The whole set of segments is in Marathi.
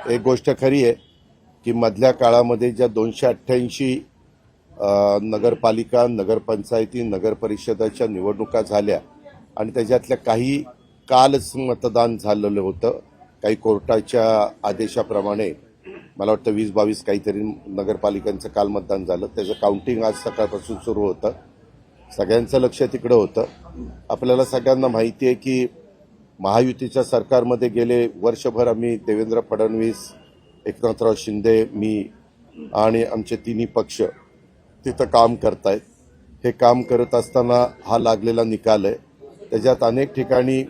एक गोष्ट खरी आहे की मधल्या काळामध्ये ज्या 288 नगरपालिका, नगरपंचायती, नगरपरिषदाच्या निवडणुका झाल्या आणि त्याच्यातल्या काही कालच मतदान झालेलं होतं. काही कोर्टाच्या आदेशाप्रमाणे मला वाटतं 20-22 काहीतरी नगरपालिकांचं काल मतदान झालं. त्याचं काउंटिंग आज सकाळपासून सुरू होतं. सगळ्यांचं लक्ष तिकडं होतं. आपल्याला सगळ्यांना माहिती आहे की महायुतीच्या सरकारमध्ये गेले वर्षभर आम्ही देवेंद्र फडणवीस, एकनाथराव शिंदे, मी आणि आमचे तिन्ही पक्ष तिथं काम करतायत. हे काम करत असताना हा लागलेला निकाल आहे. त्याच्यात अनेक ठिकाणी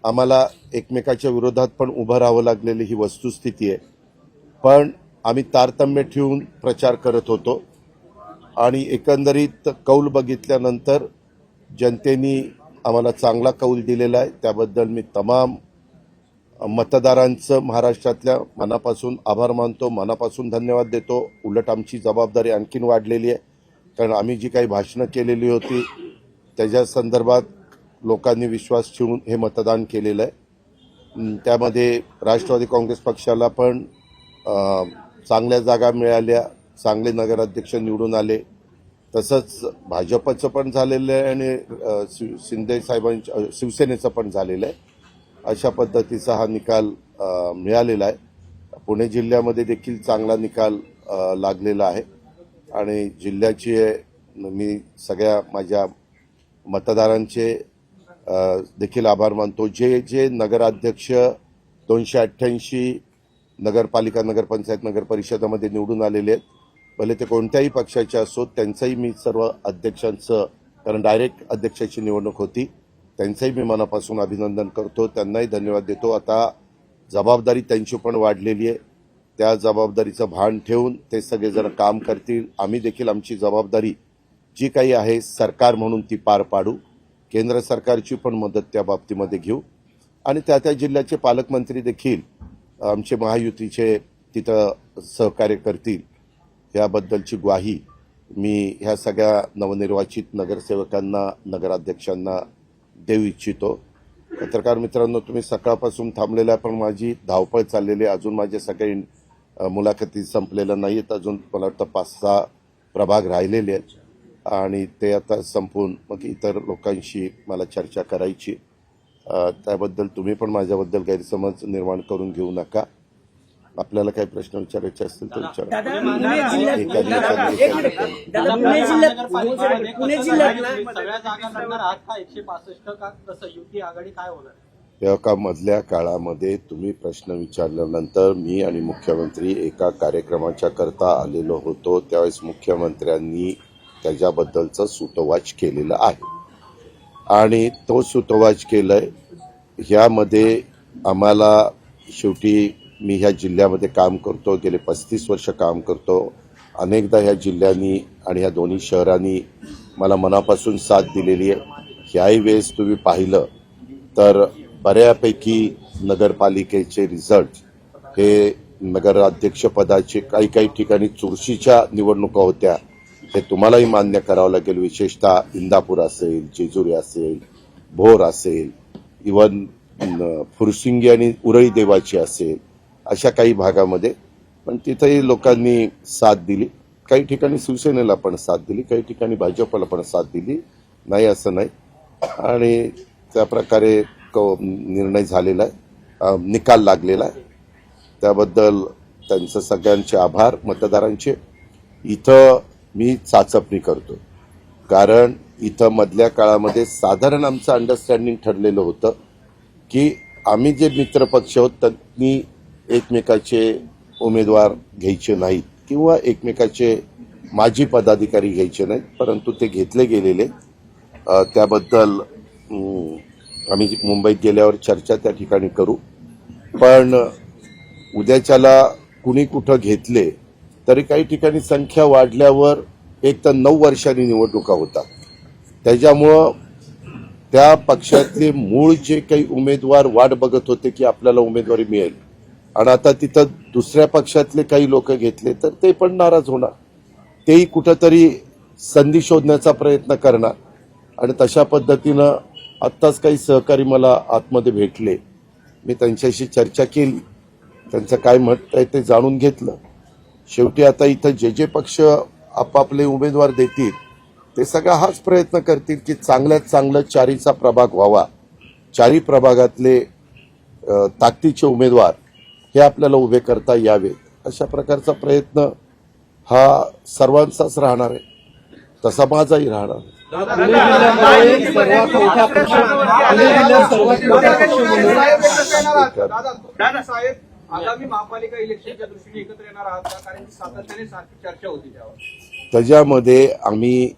आम्हाला एकमेकाच्या विरोधात पण उभं राहावं लागलेली ही वस्तुस्थिती आहे. पण आम्ही तारतम्य ठेवून प्रचार करत होतो आणि एकंदरीत कौल बघितल्यानंतर जनतेने आम्हाला चांगला कौल दिलेला आहे. त्याबद्दल मी तमाम मतदारांचं महाराष्ट्रातल्या मनापासून आभार मानतो, मनापासून धन्यवाद देतो. उलट आमची जबाबदारी आणखीन वाढलेली आहे, कारण आम्ही जी काही भाषणं केलेली होती त्याच्या संदर्भात लोकांनी विश्वास ठेवून हे मतदान केलेलं आहे. त्यामध्ये राष्ट्रवादी काँग्रेस पक्षाला पण चांगल्या जागा मिळाल्या, चांगले नगराध्यक्ष निवडून आले. तसंच भाजपचं पण झालेलं आहे आणि शिंदे साहेबांच्या शिवसेनेचं पण झालेलं आहे. अशा पद्धतीचा हा निकाल मिळालेला आहे. पुणे जिल्ह्यामध्ये देखील चांगला निकाल लागलेला आहे आणि जिल्ह्याची मी सगळ्या माझ्या मतदारांचे देखील आभार मानतो. जे जे नगराध्यक्ष 288 नगरपालिका, नगरपंचायत, नगरपरिषदामध्ये निवडून आलेले आहेत, भले ते कोणत्याही पक्षाचे असोत, त्यांचंही मी सर्व अध्यक्षांचं, कारण डायरेक्ट अध्यक्षाची निवडणूक होती, त्यांचंही मी मनापासून अभिनंदन करतो. त्यांनाही धन्यवाद देतो. आता जबाबदारी त्यांची पण वाढलेली आहे. त्या जबाबदारीचं भान ठेवून ते सगळेजण काम करतील. आम्ही देखील आमची जबाबदारी जी काही आहे सरकार म्हणून ती पार पाडू. केंद्र सरकारची पण मदत त्या बाबतीमध्ये घेऊ आणि त्या त्या जिल्ह्याचे पालकमंत्री देखील आमचे महायुतीचे तिथं सहकार्य करतील याबद्दलची ग्वाही मी ह्या सगळ्या नवनिर्वाचित नगरसेवकांना, नगराध्यक्षांना देऊ इच्छितो. पत्रकार मित्रांनो, तुम्ही सकाळपासून थांबलेल्या, पण माझी धावपळ चाललेली आहे. अजून माझे सगळे मुलाखती संपलेल्या नाही आहेत. अजून मला वाटतं 5-6 प्रभाग राहिलेले आहेत आणि ते आता संपून मग इतर लोकांशी मला चर्चा करायची. त्याबद्दल तुम्ही पण माझ्याबद्दल गैरसमज निर्माण करून घेऊ नका. आपल्याला काही प्रश्न विचारायचे असतील तर विचारा. तेव्हा मधल्या काळामध्ये तुम्ही प्रश्न विचारल्यानंतर मी आणि मुख्यमंत्री एका कार्यक्रमाच्या करता आलेलो होतो. त्यावेळेस मुख्यमंत्र्यांनी त्याच्याबद्दलचं सूतोवाच केलेलं आहे आणि तो सूतोवाच केलंय. ह्यामध्ये आम्हाला शेवटी मी ह्या जिल्ह्यामध्ये काम करतो, गेले 35 वर्ष काम करतो. अनेकदा ह्या जिल्ह्यांनी आणि ह्या दोन्ही शहरांनी मला मनापासून साथ दिलेली आहे. ह्याही वेळेस तुम्ही पाहिलं तर बऱ्यापैकी नगरपालिकेचे रिझल्ट हे नगराध्यक्षपदाचे काही ठिकाणी चुरशीच्या निवडणुका होत्या, हे तुम्हालाही मान्य करावं लागेल. विशेषतः इंदापूर असेल, जेजुरी असेल, भोर असेल, इव्हन फुरसिंगी आणि उरळी देवाची असेल, अशा काही भागामध्ये पण तिथेही लोकांनी साथ दिली. काही ठिकाणी शिवसेनेला पण साथ दिली, काही ठिकाणी भाजपला पण साथ दिली, नाही असं नाही. आणि त्या प्रकारे निर्णय झालेला आहे, निकाल लागलेला आहे. त्याबद्दल त्यांचं सगळ्यांचे आभार मतदारांचे. इथं मी चाचपणी करतो, कारण इथं मधल्या काळामध्ये साधारण आमचं अंडरस्टँडिंग ठरलेलं होतं की आम्ही जे मित्रपक्ष आहोत त्यांनी एकमेकाचे उमेदवार घ्यायचे नाहीत किंवा एकमेकाचे माजी पदाधिकारी घ्यायचे नाहीत, परंतु ते घेतले गेलेले. त्याबद्दल आम्ही मुंबईत गेल्यावर चर्चा त्या ठिकाणी करू. पण उद्याच्याला कुणी कुठं घेतले तरी काही ठिकाणी संख्या वाढल्यावर एक तर 9 वर्षांनी निवडणुका होतात. त्याच्यामुळं त्या पक्षातले मूळ जे काही उमेदवार वाट बघत होते की आपल्याला उमेदवारी मिळेल आणि आता तिथं दुसऱ्या पक्षातले काही लोक घेतले तर ते पण नाराज होणार. तेही कुठंतरी संधी शोधण्याचा प्रयत्न करणार आणि तशा पद्धतीनं आत्ताच काही सहकारी मला आतमध्ये भेटले, मी त्यांच्याशी चर्चा केली त्यांचं काय मत आहे ते जाणून घेतलं. शेवटी आता इथं जे जे पक्ष आपापले उमेदवार देतील ते सगळा हाच प्रयत्न करतील की चांगल्यात चांगलं चारीचा प्रभाग व्हावा. चारी प्रभागातले ताकदीचे उमेदवार हे आपल्याला उभे करता यावेत, अशा प्रकारचा प्रयत्न हा सर्वांचाच राहणार आहे, तसा माझाही राहणार आहे. आगामी महापालिका इलेक्शनच्या दृष्टीने एकत्र येणार आहात का? कारण सातत्याने सारखी चर्चा होती त्यावर. त्याच्यामध्ये आम्ही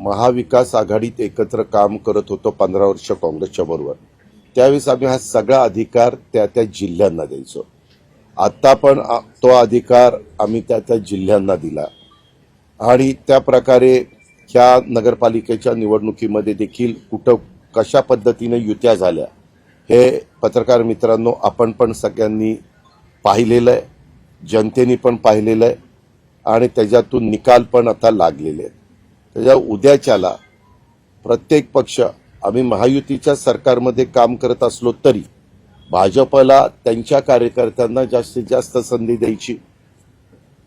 महाविकास आघाडीत एकत्र काम करत होतो 15 वर्ष काँग्रेसच्या बरोबर. त्यावेळेस आम्ही हा सगळा अधिकार त्या त्या जिल्ह्यांना द्यायचो. आता पण तो अधिकार आम्ही त्या त्या जिल्ह्यांना दिला आणि त्या प्रकारे ह्या नगरपालिकेच्या निवडणुकीमध्ये देखील कुठं कशा पद्धतीने युत्या झाल्या हे पत्रकार मित्रांनो आपण पण सगळ्यांनी पाहिलेलं आहे, जनतेने पण पाहिलेलं आहे आणि त्याच्यातून निकाल पण आता लागलेले आहेत. त्याच्या उद्याच्याला प्रत्येक पक्ष आम्ही महायुतीच्या सरकारमध्ये काम करत असलो तरी भाजपला त्यांच्या कार्यकर्त्यांना जास्तीत जास्त संधी द्यायची,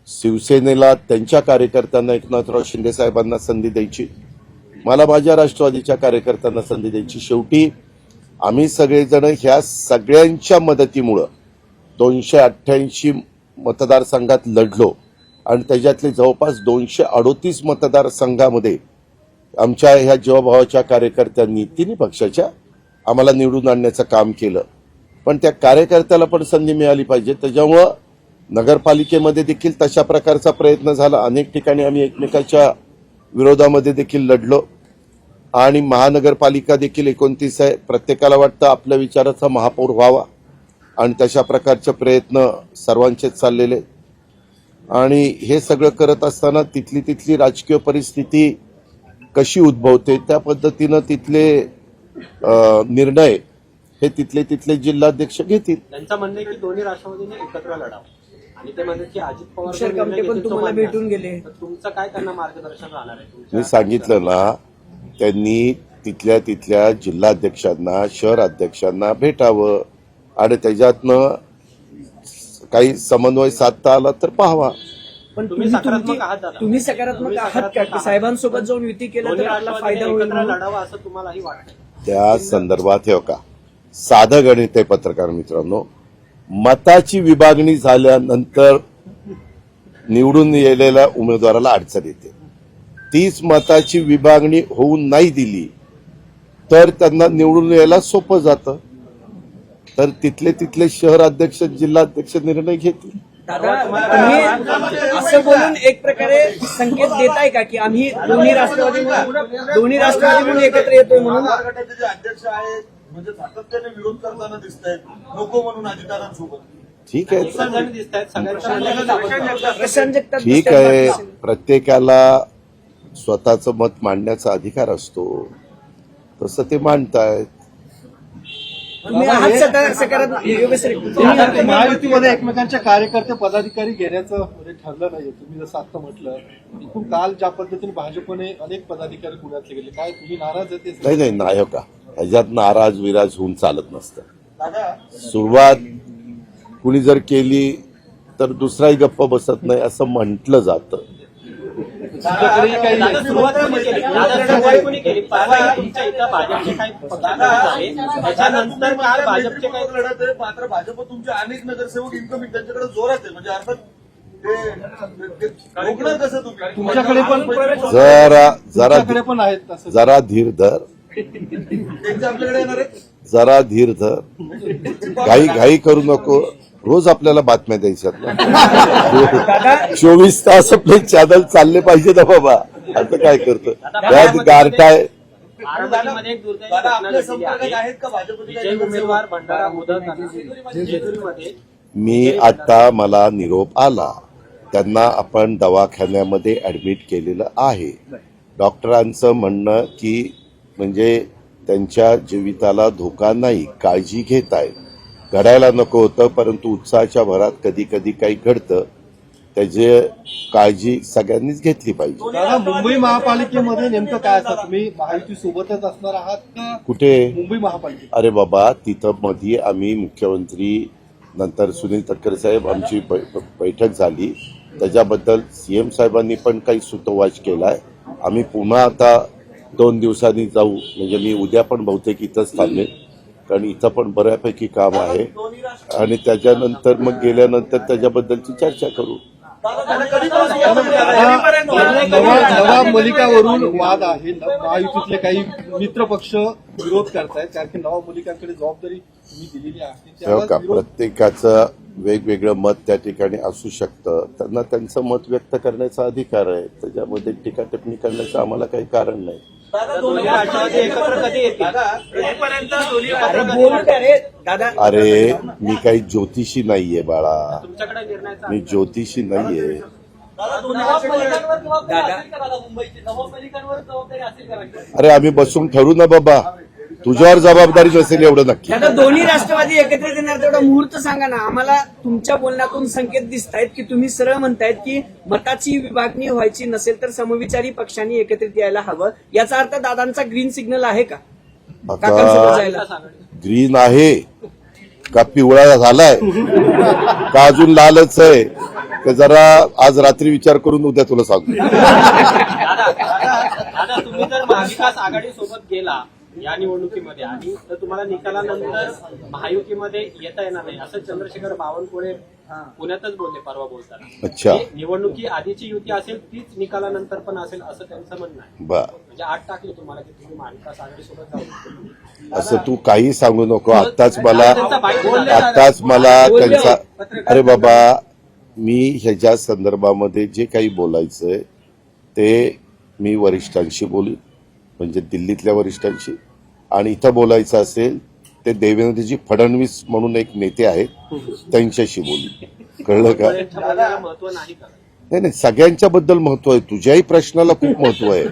शिवसेनेला त्यांच्या कार्यकर्त्यांना एकनाथराव शिंदे साहेबांना संधी द्यायची, मला माझ्या राष्ट्रवादीच्या कार्यकर्त्यांना संधी द्यायची. शेवटी आम्ही सगळेजण ह्या सगळ्यांच्या मदतीमुळं 288 मतदारसंघात लढलो आणि त्याच्यातले जवळपास 238 मतदारसंघामध्ये आमच्या ह्या जीवाभावाच्या कार्यकर्त्यांनी तिन्ही पक्षाच्या आम्हाला निवडून आणण्याचं काम केलं. पण त्या कार्यकर्त्याला पण संधी मिळाली पाहिजे. त्याच्यामुळं नगरपालिकेमध्ये देखील तशा प्रकारचा प्रयत्न झाला. अनेक ठिकाणी आम्ही एकमेकाच्या विरोधामध्ये देखील लढलो आणि महानगरपालिका देखील 29 आहे. प्रत्येकाला वाटतं आपल्या विचाराचा महापौर व्हावा आणि तशा प्रकारचे प्रयत्न सर्वांचेच चाललेले आणि हे सगळं करत असताना तिथली राजकीय परिस्थिती कशी उद्भवते त्या पद्धतीनं तिथले निर्णय हे तिथले जिल्हाध्यक्ष घेतील. त्यांचं म्हणणं आहे की दोन्ही राष्ट्रवादीने एकत्र लढावं आणि ते म्हणतात की अजित पवार पण तुम्हाला भेटून गेले, तुमचं काय त्यांना मार्गदर्शन राहणार आहे? मी सांगितलं ना, त्यांनी तिथल्या जिल्हाध्यक्षांना शहर अध्यक्षांना भेटावं आणि त्याच्यातनं काही समन्वय साधता आला तर पाहावा. पण तुम्ही सकारात्मक आहात दादा? तुम्ही सकारात्मक आहात का की साहेबांसोबत जाऊन युती केलं तर आपला फायदा होईल एकत्र म्हणून? लढावं असं तुम्हालाही वाटतं? त्या संदर्भात हे का साधं गणित आहे पत्रकार मित्रांनो. मताची विभागणी झाल्यानंतर निवडून गेलेल्या उमेदवाराला अडचण येते. 30 मताची विभागणी होऊन नाही दिली तर त्यांना निवडून यायला सोपं जातं. तर तिथले शहर अध्यक्ष जिल्हाध्यक्ष निर्णय घेतील. दादा तुम्ही असं बोलून एक प्रकारे संकेत देताय का की आम्ही दोन्ही राष्ट्रवादी म्हणून एकत्र येतोय म्हणून? गटाचे जे अध्यक्ष आहेत म्हणजे सातत्याने विरोध करताना दिसत आहेत, नको म्हणून अधिकाऱ्यांसोबत. ठीक आहे, जण दिसत आहेत सगळ्यांना. प्रशांत जगताप ठीक आहे. प्रत्येकाला स्वतःचं मत मांडण्याचा अधिकार असतो, तसं ते मांडतायत. तुम्ही आहात सकारात्मक योगेश्वरी. महायुतीमध्ये एकमेकांच्या कार्यकर्ते पदाधिकारी घेण्याचं म्हणजे ठरलं नाहीये. तुम्ही जसं आता म्हटलं एकूण काल ज्या पद्धतीने भाजपने अनेक पदाधिकारी पुण्यातले गेले, काय तुम्ही नाराज आहे? नाही हो का, ह्याच्यात नाराज विराज होऊन चालत नसतं. सुरुवात कुणी जर केली तर दुसराही गप्प बसत नाही असं म्हटलं जातं. सुरुवात कोणी केली? परवा तुमच्या इथं भाजपचे काही झाले, त्याच्यानंतर काल भाजपचे काही लढत आहे. मात्र भाजप तुमचे अनेक नगरसेवक इन्कमिंग त्यांच्याकडे जोरात आहे. म्हणजे अर्थात ते रोखणार कसं तुम्ही? तुमच्याकडे पण जरा पण आहेत तसं. जरा धीर धर, त्यांचे आपल्याकडे येणार आहे. जरा धीर धर, घाई करू नको. रोज आपल्याला बातम्या द्यायच्यात ना. 24 तास आपले चॅनल चालले पाहिजे ना बाबा. आता काय करतो गारटाय. बारामतीमध्ये एक दुर्दैवी दादा, घटना आपल्या घडलेली संपर्कात आहे. आहेत का भाजपचे विजय काही उमेदवार भंडारा मुदत जेजुरीमध्ये मी आता मला निरोप आला, त्यांना आपण दवाखान्यामध्ये ऍडमिट केलेलं आहे. डॉक्टरांचं म्हणणं की म्हणजे त्यांच्या जीविताला धोका नाही, काळजी घेत आहेत. घडायला नको होतं, परंतु उत्साहाच्या भरात कधी कधी काही घडतं, त्याची काळजी सगळ्यांनीच घेतली पाहिजे. दादा, मुंबई महापालिकेमध्ये नेमकं काय असतं? तुम्ही महायुती सोबतच असणार आहात का? कुठे? मुंबई महापालिकेत. अरे बाबा, तिथं मध्ये आम्ही मुख्यमंत्री नंतर सुनील तटकरे साहेब आमची बैठक झाली. त्याच्याबद्दल सीएम साहेबांनी पण काही सूतोवाच केलाय. आम्ही पुन्हा आता 2 दिवसांनी जाऊ, म्हणजे मी उद्या पण बहुतेक इथंच थांबेन, कारण इथं पण बऱ्यापैकी काम आहे. आणि त्याच्यानंतर मग गेल्यानंतर त्याच्याबद्दलची चर्चा करू. नवाब मलिकावरून वाद आहे. महायुतीतले काही मित्र पक्ष विरोध करतायत, कारण की नवाब मलिकांकडे जबाबदारी तुम्ही दिलेली आहे. तेव्हा का प्रत्येकाचं वेगवेगळं मत त्या ठिकाणी असू शकतं. त्यांना त्यांचं मत व्यक्त करण्याचा अधिकार आहे. त्याच्यामध्ये टीका टिप्पणी करण्याचं आम्हाला काही कारण नाही. दोन्ही राष्ट्रवादी एकत्र कधी येतील? अरे बोलू द्या रे दादा. अरे मी काही ज्योतिषी नाहीये बाळा, तुमच्याकडे निर्णयाचा मी ज्योतिषी नाहीये. अरे आम्ही बसून ठरू ना बाबा, तुझ्यावर जबाबदारी नसेल एवढं नक्की. दादा दोन्ही राष्ट्रवादी एकत्रित येणार तेवढा मुहूर्त सांगा ना आम्हाला. तुमच्या बोलण्यातून संकेत दिसत आहेत की तुम्ही सरळ म्हणतायत की मताची विभागणी व्हायची नसेल तर समविचारी पक्षांनी एकत्रित यायला हवं. याचा अर्थ दादांचा ग्रीन सिग्नल आहे का काकांसोबत आता जायला? ग्रीन आहे का पिवळा झालाय का अजून लालच आहे ते जरा आज रात्री विचार करून उद्या तुला सांगतो. दादा तुम्ही जर महाविकास आघाडी सोबत गेला या निवडणुकीमध्ये आणि तर तुम्हाला निकालानंतर महायुतीमध्ये येता येणार नाही असं चंद्रशेखर बावनकुळे पुण्यातच बोलले परवा बोलताना. अच्छा. निवडणुकी आधीची युती असेल तीच निकालानंतर पण असेल असं त्यांचं म्हणणं आहे. बर, म्हणजे आठ टाकले तुम्हाला की तुम्ही महाविकास आघाडी सोबत जाऊ. असं तू काही सांगू नको. आत्ताच मला त्यांचा अरे बाबा मी ह्याच्या संदर्भामध्ये जे काही बोलायचंय ते मी वरिष्ठांशी बोलीन, म्हणजे दिल्लीतल्या वरिष्ठांशी. आणि इथं बोलायचं असेल ते देवेंद्रजी फडणवीस म्हणून एक नेते आहेत त्यांच्याशी बोलू. कळलं का? महत्व नाही का? नाही, सगळ्यांच्या बद्दल महत्व आहे. तुझ्याही प्रश्नाला खूप महत्व आहे,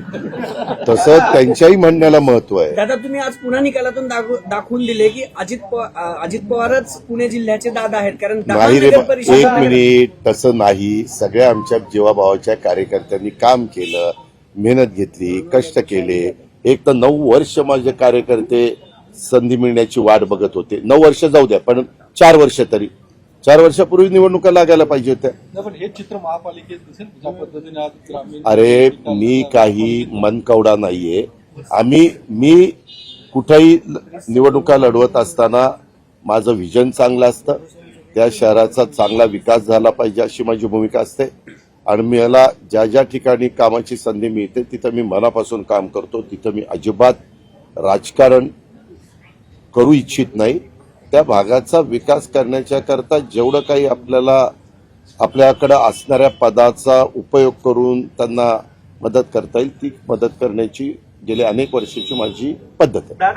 तसं त्यांच्याही म्हणण्याला महत्व आहे. दादा तुम्ही आज पुन्हा निकालातून दाखवून दिले की अजित पवारच पुणे जिल्ह्याचे दादा आहेत, कारण नाही रे, एक मिनिट, तसं नाही. सगळ्या आमच्या जीवाभावाच्या कार्यकर्त्यांनी काम केलं, मेहनत घेतली, कष्ट केले. एक तर 9 वर्ष माझे कार्यकर्ते संधी मिळण्याची वाट बघत होते. 9 वर्ष जाऊ द्या, पण 4 वर्ष तरी 4 वर्षापूर्वी निवडणुका लागायला पाहिजे होत्या. पण हे चित्र महापालिकेत दिसेल ज्या पद्धतीने आज ग्रामीण. अरे मी काही मनकवडा नाहीये. मी कुठेही निवडणुका लढवत असताना माझं व्हिजन चांगलं असतं. त्या शहराचा चांगला विकास झाला पाहिजे अशी माझी भूमिका असते. आणि मला ज्या ज्या ठिकाणी कामाची संधी मिळते तिथं मी मनापासून काम करतो. तिथं मी अजिबात राजकारण करू इच्छित नाही. त्या भागाचा विकास करण्याच्या करता जेवढं काही आपल्याकडे असणाऱ्या पदाचा उपयोग करून त्यांना मदत करता येईल ती मदत करण्याची गेल्या अनेक वर्षाची माझी पद्धत आहे.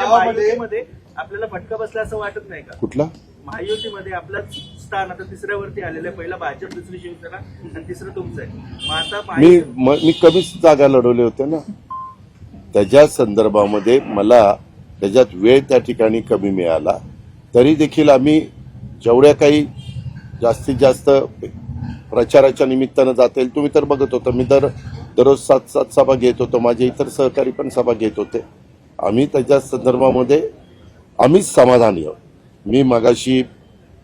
महायुतीमध्ये आपल्याला फटका बसला असं वाटत नाही का? कुठला? महायुतीमध्ये आपलं स्थान आता 3ऱ्यावरती आलेलं आहे. पहिला भाजप, दुसरी शिवसेना आणि 3रं तुमचं आहे. मग आता मी कमीच जागा लढवले होते ना. त्याच्या संदर्भामध्ये मला त्याच्यात वेळ त्या ठिकाणी कमी मिळाला. तरी देखील आम्ही जेवढ्या काही जास्तीत जास्त प्रचाराच्या निमित्तानं जाता येईल. तुम्ही तर बघत होता मी दररोज 7 सभा घेत होतो. माझे इतर सहकारी पण सभा घेत होते. आम्ही त्याच्या संदर्भामध्ये आम्हीच समाधानी आहोत. मी मगाशी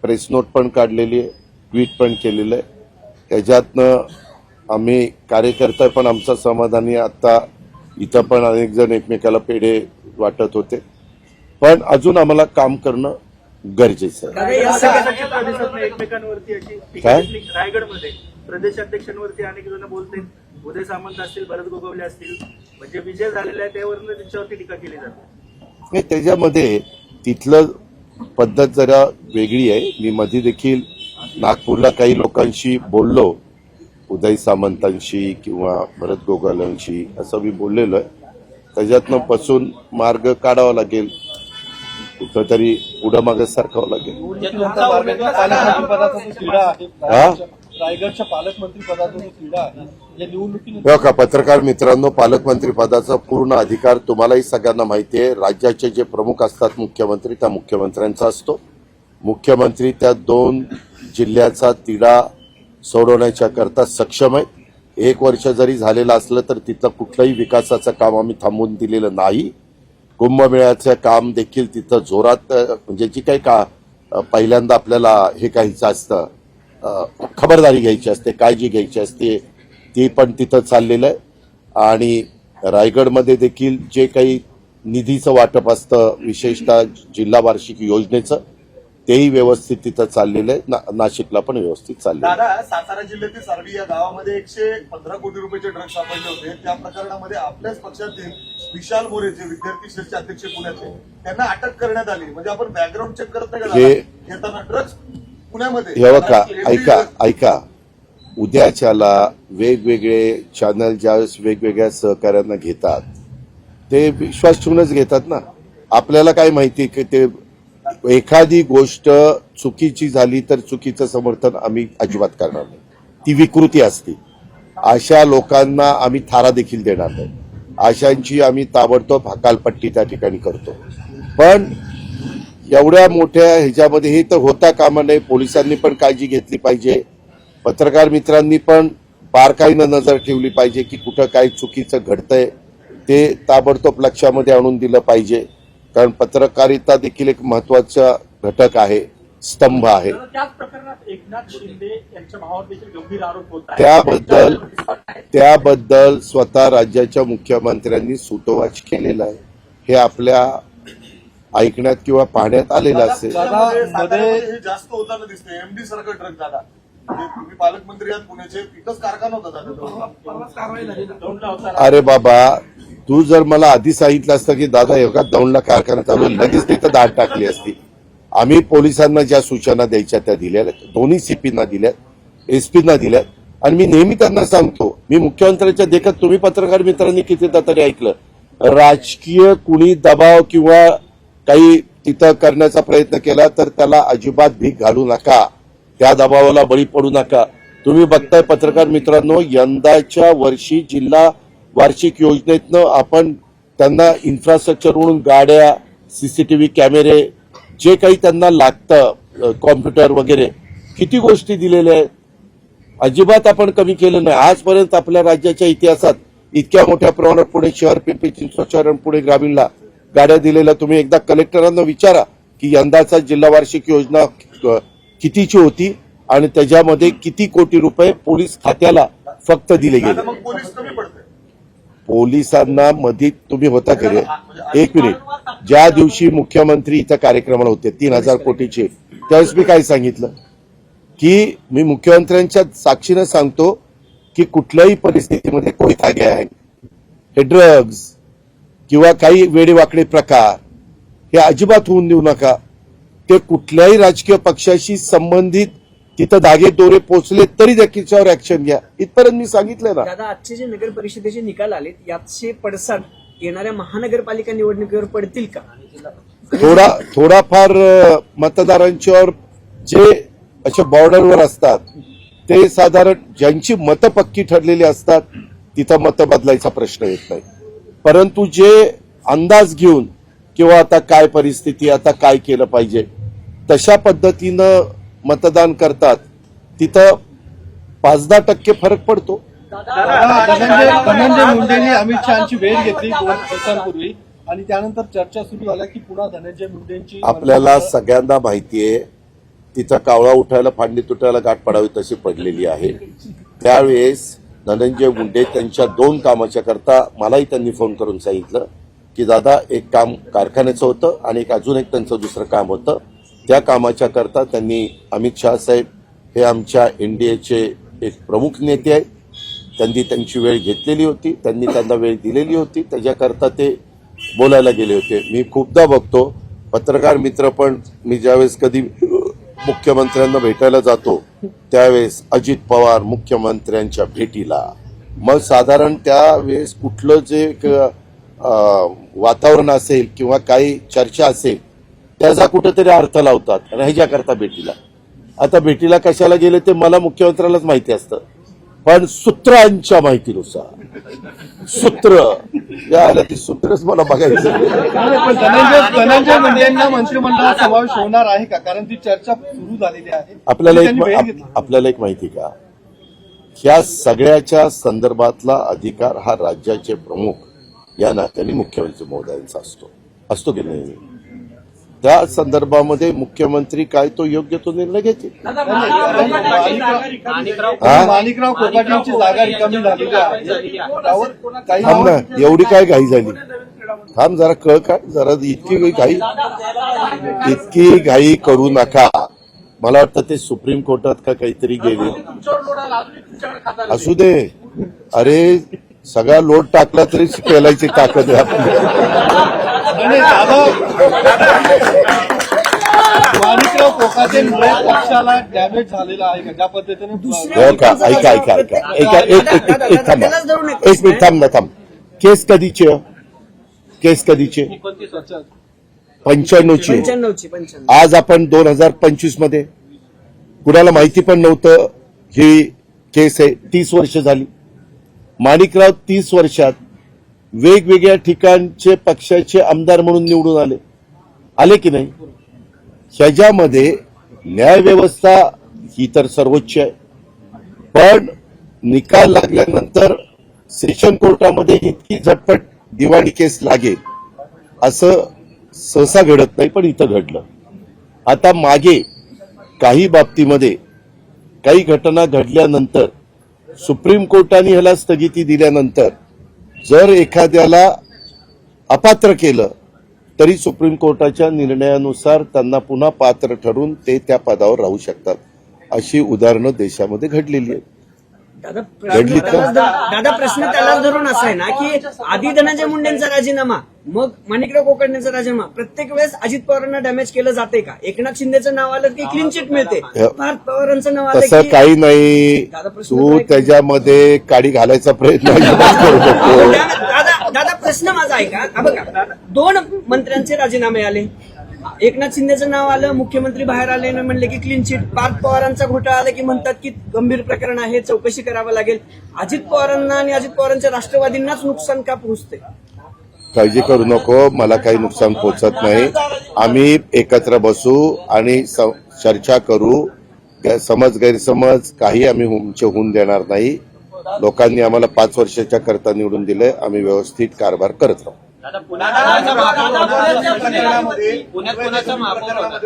प्रेस नोट पण काढलेली आहे, ट्विट पण केलेलं आहे. त्याच्यातनं आम्ही कार्यकर्ता पण आमचा समाधानी. आता इथं पण अनेक जण एकमेकाला पेढे वाटत होते. पण अजून आम्हाला काम करणं गरजेचं आहे. एकमेकांवरती अशी काय? रायगडमध्ये प्रदेशाध्यक्षांवरती अनेक जण बोलते. उदय सामंत असतील, भरत गोगवले असतील, म्हणजे विजय झालेला आहे त्यावरून त्यांच्यावरती टीका केली जाते. त्याच्यामध्ये तिथलं पद्धत जरा वेगळी आहे. मी मध्ये देखील नागपूरला काही लोकांशी बोललो, उदय सामंतांशी किंवा भरत गोगवलेंशी असं मी बोललेलो आहे. त्याच्यातनं बसून मार्ग काढावा लागेल, कुठंतरी पुढं मागं सरकावं लागेल. रायगडच्या पालकमंत्री पदाचा जो तिढा आहे या निवडणुकीने. बघा पत्रकार मित्रांनो, पालकमंत्री पदाचा पूर्ण अधिकार तुम्हालाही सगळ्यांना माहिती आहे. राज्याचे जे प्रमुख असतात मुख्यमंत्री, त्या मुख्यमंत्र्यांचा असतो. मुख्यमंत्री त्या 2 जिल्ह्याचा तिढा सोडवण्याच्या करता सक्षम आहे. 1 वर्ष जरी झालेलं असलं तर तिथलं कुठलंही विकासाचं काम आम्ही थांबवून दिलेलं नाही. कुंभमेळ्याचं काम देखील तिथं जोरात म्हणजे जी काही पहिल्यांदा आपल्याला हे घ्यायचं असतं, खबरदारी घ्यायची असते, काळजी घ्यायची असते, ती पण तिथं चाललेलं आहे. आणि रायगडमध्ये देखील जे काही निधीचं वाटप असतं, विशेषतः जिल्हा वार्षिक योजनेचं, तेही व्यवस्थित तिथं चाललेलं आहे. नाशिकला पण व्यवस्थित चाललेलं आहे. दादा, सातारा जिल्ह्यातील सारडी या गावामध्ये 115 कोटी रुपयाचे ड्रग्ज सापडले होते. त्या प्रकरणामध्ये आपल्याच पक्षातील विशाल मोरे, जे विद्यार्थी सेलचे अध्यक्ष पुण्याचे, त्यांना अटक करण्यात आली. म्हणजे आपण बॅकग्राऊंड चेक करत नाही का घेताना ड्रग्ज पुण्यामध्ये? हे बघा, ऐका उद्याच्याला वेगवेगळे चॅनल ज्यावेळेस वेगवेगळ्या सहकार्यांना घेतात ते विश्वास ठेवूनच घेतात ना. आपल्याला काय माहिती की ते एखादी गोष्ट चुकीची झाली तर चुकीचं समर्थन आम्ही अजिबात करणार नाही. ती विकृती असते. अशा लोकांना आम्ही थारा देखील देणार नाही. अशांची आम्ही ताबडतोब हकालपट्टी त्या ठिकाणी करतो. पण एवढ्या मोठ्या ह्याच्यामध्ये हे तर होता कामा नये. पोलिसांनी पण काळजी घेतली पाहिजे. पत्रकार मित्रांनी पण बारकाईनं नजर ठेवली पाहिजे की कुठं काय चुकीचं घडतंय ते ताबडतोब लक्षामध्ये आणून दिलं पाहिजे. कारण पत्रकारिता देखील एक महत्वाचा घटक आहे, स्तंभ आहे. त्याच प्रकरणात एकनाथ शिंदे यांच्या भावावर देखील गंभीर आरोप होत आहेत. त्याबद्दल स्वतः राज्याच्या मुख्यमंत्र्यांनी सूतोवाच केलेला आहे. हे आपल्या ऐकण्यात किंवा पाहण्यात आलेलं असेल. साताऱ्यामध्ये हे जास्त होताना दिसते. एमडी सारखं ड्रग दादा, तुम्ही पालकमंत्री आहात पुण्याचे, तिथंच कारखाना होता दादा. अरे बाबा, तू जर मला आधी सांगितलं असतं की दादा एवढा दौंडला कारखाना चालू, लगेच तिथं दाद टाकली असती. आम्ही पोलिसांना ज्या सूचना द्यायच्या त्या दिल्या, दोन्ही सीपींना दिल्यात, एसपींना दिल्यात. आणि मी नेहमी त्यांना सांगतो, मी मुख्यमंत्र्यांच्या देखत तुम्ही पत्रकार मित्रांनी कितीदा तरी ऐकलं, राजकीय कुणी दबाव किंवा काही तिथं करण्याचा प्रयत्न केला तर त्याला अजिबात भीक घालू नका, त्या दबावाला बळी पडू नका. तुम्ही बघताय पत्रकार मित्रांनो, यंदाच्या वर्षी जिल्हा वार्षिक योजनेतनं आपण त्यांना इन्फ्रास्ट्रक्चर म्हणून गाड्या, सीसीटीव्ही कॅमेरे, जे काही त्यांना लागतं, कॉम्प्युटर वगैरे, किती गोष्टी दिलेल्या आहेत. अजिबात आपण कमी केलं नाही. आजपर्यंत आपल्या राज्याच्या इतिहासात इतक्या मोठ्या प्रमाणात पुणे शहर, पिंपरी चिंचवड शहर आणि पुणे ग्रामीणला गाड्या दिलेल्या. तुम्ही एकदा कलेक्टरांना विचारा की यंदाचा जिल्हा वार्षिक योजना कितीची होती आणि त्याच्यामध्ये किती कोटी रुपये पोलीस खात्याला फक्त दिले गेले. मग पोलीस कमी पडते. पोलिसांना मध्ये तुम्ही होता खरे, एक मिनिट, ज्या दिवशी मुख्यमंत्री इथं कार्यक्रमाला होते 3,000 कोटीचे, त्यावेळेस मी काय सांगितलं की मी मुख्यमंत्र्यांच्या साक्षीनं सांगतो की कुठल्याही परिस्थितीमध्ये कोयता गॅंग, हे ड्रग्ज किंवा काही वेडेवाकडे प्रकार हे अजिबात होऊन देऊ नका. ते कुठल्याही राजकीय पक्षाशी संबंधित तिथं धागे दोरे पोचले तरी त्याच्यावर ऍक्शन घ्या, इथपर्यंत मी सांगितलं ना. दादा, आजचे जे नगर परिषदेचे निकाल आलेत याचे पडसाद येणाऱ्या महानगरपालिका निवडणुकीवर पडतील का? थोडाफार मतदारांच्यावर जे अशा बॉर्डरवर असतात ते साधारण ज्यांची मतं पक्की ठरलेली असतात तिथं मतं बदलायचा प्रश्न येत नाही. परंतु जे अंदाज घेऊन किंवा आता काय परिस्थिती, आता काय केलं पाहिजे, तशा पद्धतीनं मतदान करतात तिथं 5-10% फरक पडतो. धनंजय मुंडेंनी अमित शहाची भेट घेतली 2 दिवसांपूर्वी आणि त्यानंतर चर्चा सुरू झाल्या की पुन्हा धनंजय मुंडेंची. आपल्याला सगळ्यांना माहितीये तिथं कावळा उठायला फांदी तुटायला गाठ पडावी तशी पडलेली आहे. त्यावेळेस धनंजय मुंडे त्यांच्या 2 कामाच्या करता मलाही त्यांनी फोन करून सांगितलं की दादा एक काम कारखान्याचं होतं आणि अजून एक त्यांचं दुसरं काम होतं. त्या कामाच्या करता त्यांनी अमित शहा साहेब हे आमच्या एनडीएचे एक प्रमुख नेते आहेत, त्यांनी त्यांची वेळ घेतलेली होती, त्यांनी त्यांना वेळ दिलेली होती, त्याच्याकरता ते बोलायला गेले होते. मी खूपदा बघतो पत्रकार मित्र पण, मी ज्यावेळेस कधी मुख्यमंत्र्यांना भेटायला जातो त्यावेळेस अजित पवार मुख्यमंत्र्यांच्या भेटीला, मग साधारण त्यावेळेस कुठलं जे वातावरण असेल किंवा काही चर्चा असेल त्याचा कुठेतरी अर्थ लावतात आणि ह्याच्याकरता भेटीला. आता भेटीला कशाला गेले ते मला मुख्यमंत्र्यालाच माहिती असतं, पण सूत्रांच्या माहितीनुसार सूत्र या ती सूत्रच मला बघायचं. पण धनंजय मुंडेंना मंत्रिमंडळात समावेश होणार आहे का? कारण ती चर्चा सुरू झालेली आहे. आपल्याला एक माहिती का, ह्या सगळ्याच्या संदर्भातला अधिकार हा राज्याचे प्रमुख या नात्याने मुख्यमंत्री महोदयांचा असतो. असतो की नाही, त्या संदर्भामध्ये मुख्यमंत्री काय तो योग्य तो निर्णय घेतील. माणिकराव कोकाटेंची जागा रिकामी झालेली आहे त्यावर काही थांब ना, एवढी काय घाई झाली, थांब जरा कळ काय, जरा इतकी घाई करू नका. मला वाटतं ते सुप्रीम कोर्टात का काहीतरी गेले, असू दे. अरे सगळा लोट टाकला तरी पेलायची ताकद आहे नाही, माणिकराव कोकाटेंमुळे पक्षाला डॅमेज झालेला आहे का ज्या पद्धतीने हो का? ऐका ऐका ऐका ऐका एक थांबा, एक मिनिट थांब ना, थांब. केस कधीची आहे? केस कधीची? 95ची. 95 आज आपण 2025 मध्ये, कुणाला माहिती पण नव्हतं ही केस आहे. 30 वर्ष झाली. माणिकराव 30 वर्षात वेगवेगळ्या ठिकाणचे पक्षाचे आमदार म्हणून निवडून आले की नाही? ह्याच्यामध्ये न्यायव्यवस्था ही तर सर्वोच्च आहे, पण निकाल लागल्यानंतर सेशन कोर्टामध्ये इतकी झटपट दिवाणी केस लागेल असं सहसा घडत नाही, पण इथं घडलं. आता मागे काही बाबतीमध्ये काही घटना घडल्यानंतर सुप्रीम कोर्टाने ह्याला स्थगिती दिल्यानंतर जर एखाद्याला अपात्र केलं तरी सुप्रीम कोर्टाच्या निर्णयानुसार त्यांना पुन्हा पात्र ठरून ते त्या पदावर राहू शकतात. अशी उदाहरणं देशामध्ये घडलेली आहेत. घडली का? दादा प्रश्न त्यालाच धरून असा आहे ना की आधी धनंजय मुंडेंचा राजीनामा, मग माणिकराव कोकाटेंचा राजीनामा, प्रत्येक वेळेस अजित पवारांना डॅमेज केलं जाते का? एकनाथ शिंदेचं नाव आलं की क्लीन चिट मिळते, पार्थ पवारांचं नाव आलं तसं की काही नाही. तू त्याच्यामध्ये काडी घालायचा प्रयत्न करू नको. दादा प्रश्न माझा ऐका. बघा, 2 मंत्र्यांचे राजीनामे आले, एकनाथ शिंदेचं नाव आलं, मुख्यमंत्री बाहेर आले आणि म्हणले की क्लीन चिट. पार्थ पवारांचा घोटाळा आला की म्हणतात की गंभीर प्रकरण आहे, चौकशी करावं लागेल. अजित पवारांना आणि अजित पवारांच्या राष्ट्रवादींनाच नुकसान का पोहोचते? काळजी करू नको, मला काही नुकसान पोहोचत नाही. आम्ही एकत्र बसू आणि चर्चा करू. समज गैरसमज काही आम्ही होऊन देणार नाही. लोकांनी आम्हाला 5 वर्षाच्या करता निवडून दिले, आम्ही व्यवस्थित कारभार करत राहू. प्रकरणामध्ये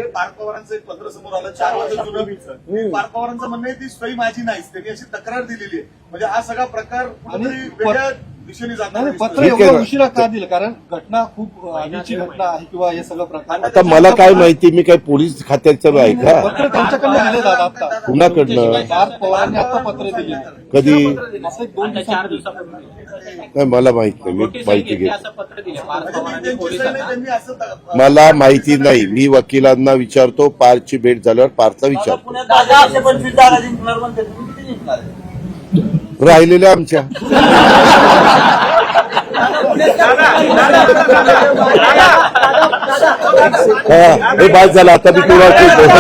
पार्थ पवारांचं एक पत्र समोर आलं 4 वर्ष जुनं. पार्थ पवारांचं म्हणणं आहे ती सही माझी नाहीच, त्यांनी अशी तक्रार दिलेली आहे. म्हणजे हा सगळा प्रकार कुठेतरी वेगळ्या दिशेने जात नाही, आहे. पत्र एवढं उशिरा का दिलं? कारण घटना खूप आधीची घटना आहे किंवा हे सगळं प्रकार. आता मला काय माहिती, मी काय पोलीस खात्याचं आहे का? पत्र त्यांच्याकडनं दिले दादा आता. कुणाकडनं? पार्थ पवारांनी आता पत्र दिले. कधी? असं 2 4 दिवसापूर्वी नाही, मला माहित नाही, मी माहिती घेत. असं पत्र दिलं पार्थ म्हणजे पवारांनी त्यांची सही नाही, पोलिसांना. त्यांनी असं मला माहिती नाही. मी वकिलांना विचारतो, पार्थची भेट झाल्यावर पार्थला विचारतो. राहिलेल्या आमच्या हे बाद झाला. आता मी तुला